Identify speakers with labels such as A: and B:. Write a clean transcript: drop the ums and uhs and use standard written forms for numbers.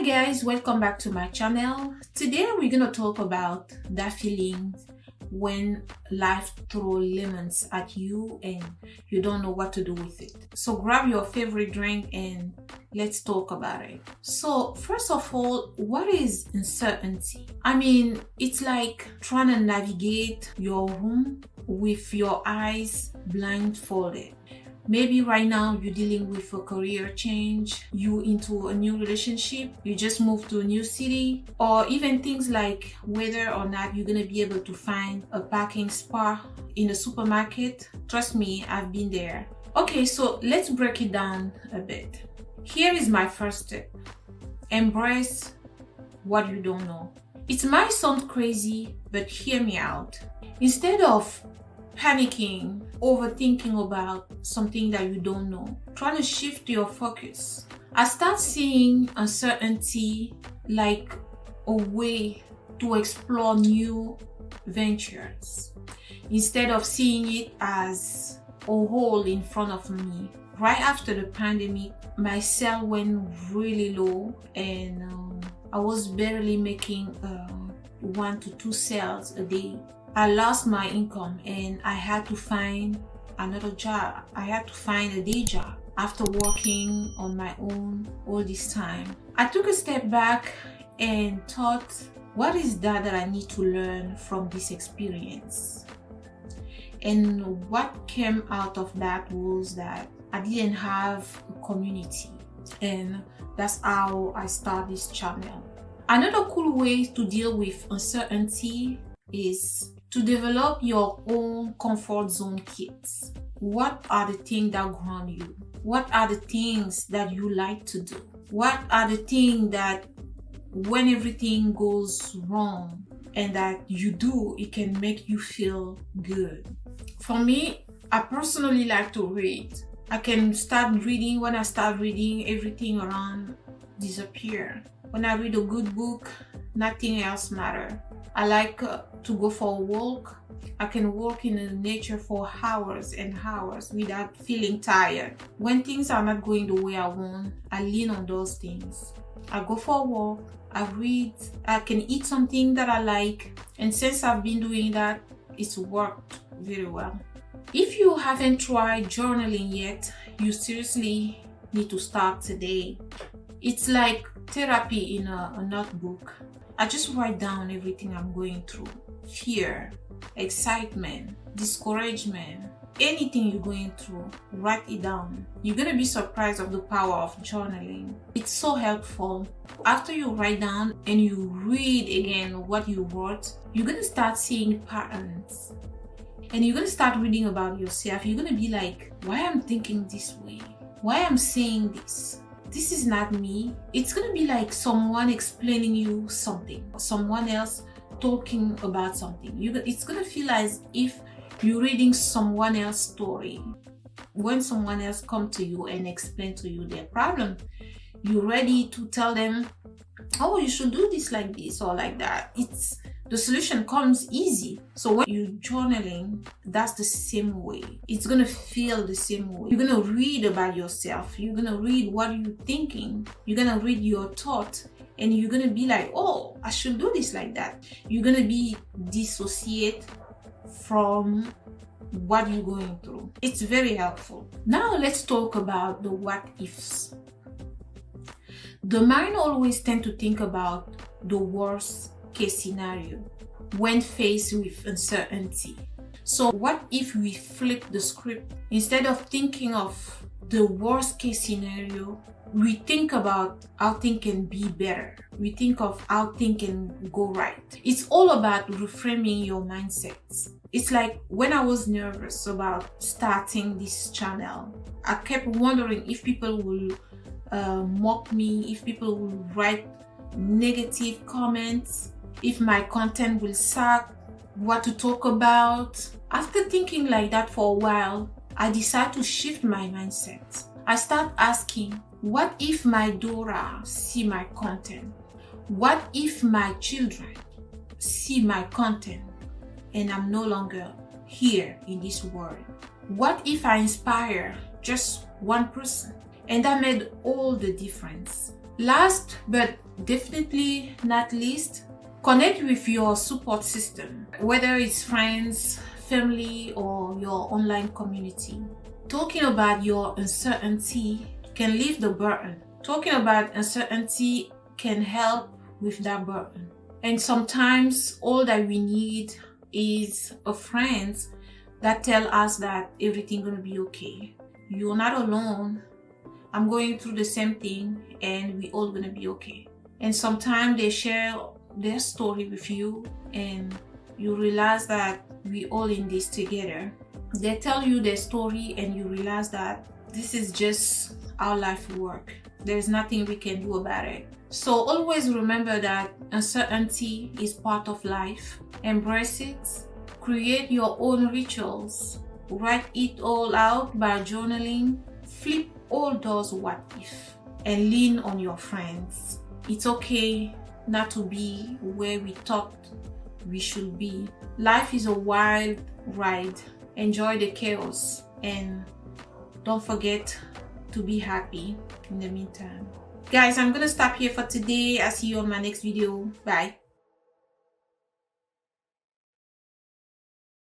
A: guys, welcome back to my channel. Today we're gonna talk about that feeling when life throws lemons at you and you don't know what to do with it. So grab your favorite drink and let's talk about it. So first of all, what is uncertainty? It's like trying to navigate your room with your eyes blindfolded. Maybe right now you're dealing with a career change, you into a new relationship, you just moved to a new city, or even things like whether or not you're gonna be able to find a parking spot in a supermarket. Trust me, I've been there. Okay, so let's break it down a bit. Here is my first tip. Embrace what you don't know. It might sound crazy, but hear me out. Instead of panicking, overthinking about something that you don't know, try to shift your focus. I start seeing uncertainty like a way to explore new ventures instead of seeing it as a hole in front of me. Right after the pandemic, my sale went really low and I was barely making 1 to 2 sales a day. I lost my income and I had to find another job. I had to find a day job after working on my own all this time. I took a step back and thought, what is that I need to learn from this experience? And what came out of that was that I didn't have a community, and that's how I started this channel. Another cool way to deal with uncertainty is to develop your own comfort zone kits. What are the things that ground you? What are the things that you like to do? What are the things that when everything goes wrong and that you do, it can make you feel good? For me, I personally like to read. I can start reading. When I start reading, everything around disappears. When I read a good book, nothing else matters. I like to go for a walk. I can walk in the nature for hours and hours without feeling tired. When things are not going the way I want, I lean on those things. I go for a walk, I read, I can eat something that I like. And since I've been doing that, it's worked very well. If you haven't tried journaling yet, you seriously need to start today. It's like therapy in a notebook. I just write down everything I'm going through. Fear, excitement, discouragement, anything you're going through, write it down. You're gonna be surprised of the power of journaling. It's so helpful. After you write down and you read again what you wrote, you're gonna start seeing patterns. And you're gonna start reading about yourself. You're gonna be like, why I'm thinking this way? Why I'm saying this? This is not me. It's gonna be like someone explaining you something, someone else talking about something. It's gonna feel as if you're reading someone else's story. When someone else comes to you and explain to you their problem, you're ready to tell them, oh, you should do this like this or like that. The solution comes easy. So when you're journaling, that's the same way. It's gonna feel the same way. You're gonna read about yourself. You're gonna read what you're thinking. You're gonna read your thought, and you're gonna be like, oh, I should do this like that. You're gonna be dissociate from what you're going through. It's very helpful. Now let's talk about the what ifs. The mind always tends to think about the worst case scenario when faced with uncertainty. So what if we flip the script? Instead of thinking of the worst case scenario, we think about how things can be better. We think of how things can go right. It's all about reframing your mindset. It's like when I was nervous about starting this channel, I kept wondering if people will mock me, if people will write negative comments, if my content will suck, what to talk about. After thinking like that for a while, I decided to shift my mindset. I start asking, what if my daughter see my content? What if my children see my content and I'm no longer here in this world? What if I inspire just one person? And that made all the difference. Last but definitely not least, connect with your support system, whether it's friends, family, or your online community. Talking about your uncertainty can lift the burden. Talking about uncertainty can help with that burden. And sometimes all that we need is a friend that tell us that everything gonna be okay. You're not alone. I'm going through the same thing and we all gonna be okay. And sometimes they share their story with you and you realize that we all in this together. They tell you their story and you realize that this is just how life works. There's nothing we can do about it. So always remember that uncertainty is part of life. Embrace it. Create your own rituals. Write it all out by journaling. Flip all those what if and lean on your friends. It's okay not to be where we thought we should be. Life is a wild ride. Enjoy the chaos and don't forget to be happy in the meantime. Guys, I'm gonna stop here for today. I'll see you on my next video. Bye.